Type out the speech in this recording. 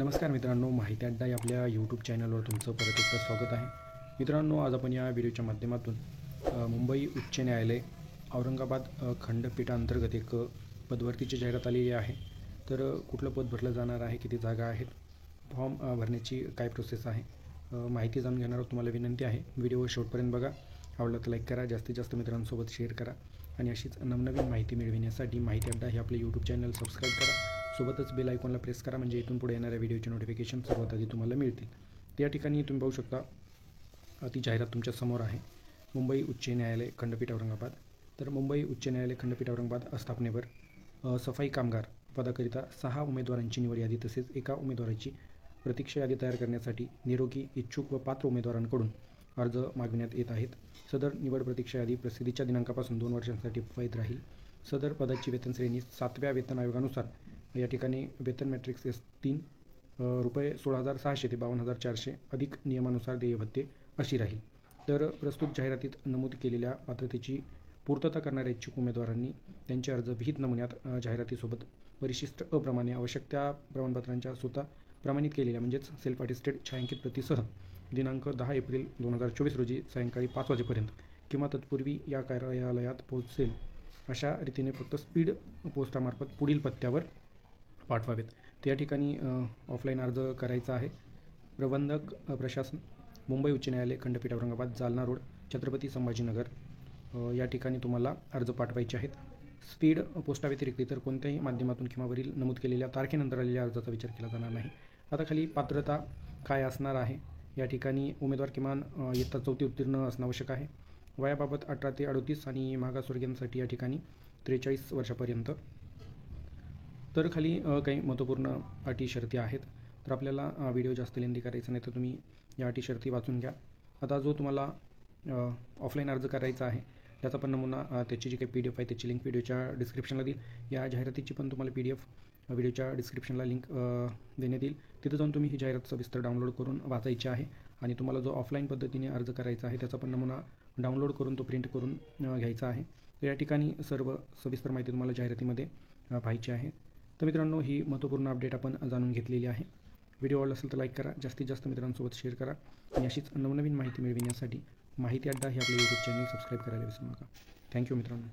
नमस्कार मित्रांनो, माहिती अड्डा या आपल्या यूट्यूब चॅनलवर तुमचं परत एकदा स्वागत आहे. मित्रांनो, आज आपण या व्हिडिओच्या माध्यमातून मुंबई उच्च न्यायालय औरंगाबाद खंडपीठांतर्गत एक पदभरतीची जाहिरात आलेली आहे. तर कुठलं पद भरलं जाणार आहे, किती जागा आहेत, फॉर्म भरण्याची काय प्रोसेस आहे, माहिती जाणून घेणार तुम्हाला विनंती आहे. व्हिडिओ शेवटपर्यंत बघा. आवडलं तर लाईक करा, जास्तीत जास्त मित्रांसोबत शेअर करा आणि अशीच नवनवीन माहिती मिळविण्यासाठी माहिती अड्डा हे आपले यूट्यूब चॅनल सबस्क्राईब करा. सोबतच बेल आयकॉनला प्रेस करा, म्हणजे इथून पुढे येणाऱ्या व्हिडिओचे नोटिफिकेशन सर्वात आधी तुम्हाला मिळतील. त्या ठिकाणी तुम्ही पाहू शकता ती जाहिरात तुमच्या समोर आहे. मुंबई उच्च न्यायालय खंडपीठ औरंगाबाद. तर मुंबई उच्च न्यायालय खंडपीठ औरंगाबाद स्थापनेवर सफाई कामगार पदाकरिता 6 उमेदवारांची निवड यादी तसेच एका उमेदवाराची प्रतीक्षा यादी तयार करण्यासाठी निरोगी इच्छुक व पात्र उमेदवारांकडून अर्ज मागविण्यात येत आहेत. सदर निवड प्रतीक्षा यादी प्रसिद्धीच्या दिनांकापासून 2 वर्षांसाठी वैध राहील. सदर पदाची वेतन श्रेणी 7व्या वेतन आयोगानुसार या ठिकाणी वेतन मॅट्रिक्स S3 रुपये 16,600 ते 52,400 अधिक नियमानुसार देय भत्ते अशी राहील. तर प्रस्तुत जाहिरातीत नमूद केलेल्या पात्रतेची पूर्तता करणाऱ्या इच्छुक उमेदवारांनी त्यांचे अर्ज विहित नमुन्यात जाहिरातीसोबत परिशिष्ट अप्रमाणे आवश्यक त्या प्रमाणपत्रांच्या स्वतः प्रमाणित केलेल्या म्हणजेच सेल्फ अटेस्टेड छायांकित प्रतीसह दिनांक 10 एप्रिल 2024 रोजी सायंकाळी 5 वाजेपर्यंत किंवा तत्पूर्वी या कार्यालयात पोहोचेल अशा रीतीने फक्त स्पीड पोस्टामार्फत पुढील पत्त्यावर पाठवावेत. त्या ठिकाणी ऑफलाईन अर्ज करायचा आहे. प्रबंधक प्रशासन मुंबई उच्च न्यायालय खंडपीठ औरंगाबाद, जालना रोड, छत्रपती संभाजीनगर या ठिकाणी तुम्हाला अर्ज पाठवायचे आहेत. स्पीड पोस्टाव्यतिरिक्त इतर कोणत्याही माध्यमातून किंवा वरील नमूद केलेल्या तारखेनंतर आलेल्या अर्जाचा विचार केला जाणार नाही. आता खाली पात्रता काय असणार आहे. या ठिकाणी उमेदवार किमान इयत्ता 4थी उत्तीर्ण असणं आवश्यक आहे. वयाबाबत 18 ते 38 आणि मागासवर्गीयांसाठी या ठिकाणी 43 वर्षापर्यंत. तर खाली काही महत्त्वपूर्ण अटी शर्ती आहेत. तर आपल्याला व्हिडिओ जास्त लेंदी करायचा नाही, तर तुम्ही या अटी शर्ती वाचून घ्या. आता जो तुम्हाला ऑफलाईन अर्ज करायचा आहे त्याचा पण नमुना, त्याची जी काही PDF आहे त्याची लिंक व्हिडिओच्या डिस्क्रिप्शनला देईल. या जाहिरातीची पण तुम्हाला PDF व्हिडिओच्या डिस्क्रिप्शनला लिंक देण्यात येईल. तिथं जाऊन तुम्ही ही जाहिरात सविस्तर डाउनलोड करून वाचायची आहे. आणि तुम्हाला जो ऑफलाईन पद्धतीने अर्ज करायचा आहे त्याचा पण नमुना डाउनलोड करून तो प्रिंट करून घ्यायचा आहे. तर या ठिकाणी सर्व सविस्तर माहिती तुम्हाला जाहिरातीमध्ये पाहायची आहे. तर मित्रांनो, ही महत्त्वपूर्ण अपडेट आपण जाणून घेतलेली आहे. व्हिडिओ आवडला असेल तर लाईक करा, जास्तीत जास्त मित्रांसोबत शेअर करा आणि अशीच नवनवीन माहिती मिळविण्यासाठी माहिती अड्डा हे आपले यूट्यूब चॅनल सबस्क्राईब करायला विसरू नका. थँक्यू मित्रांनो.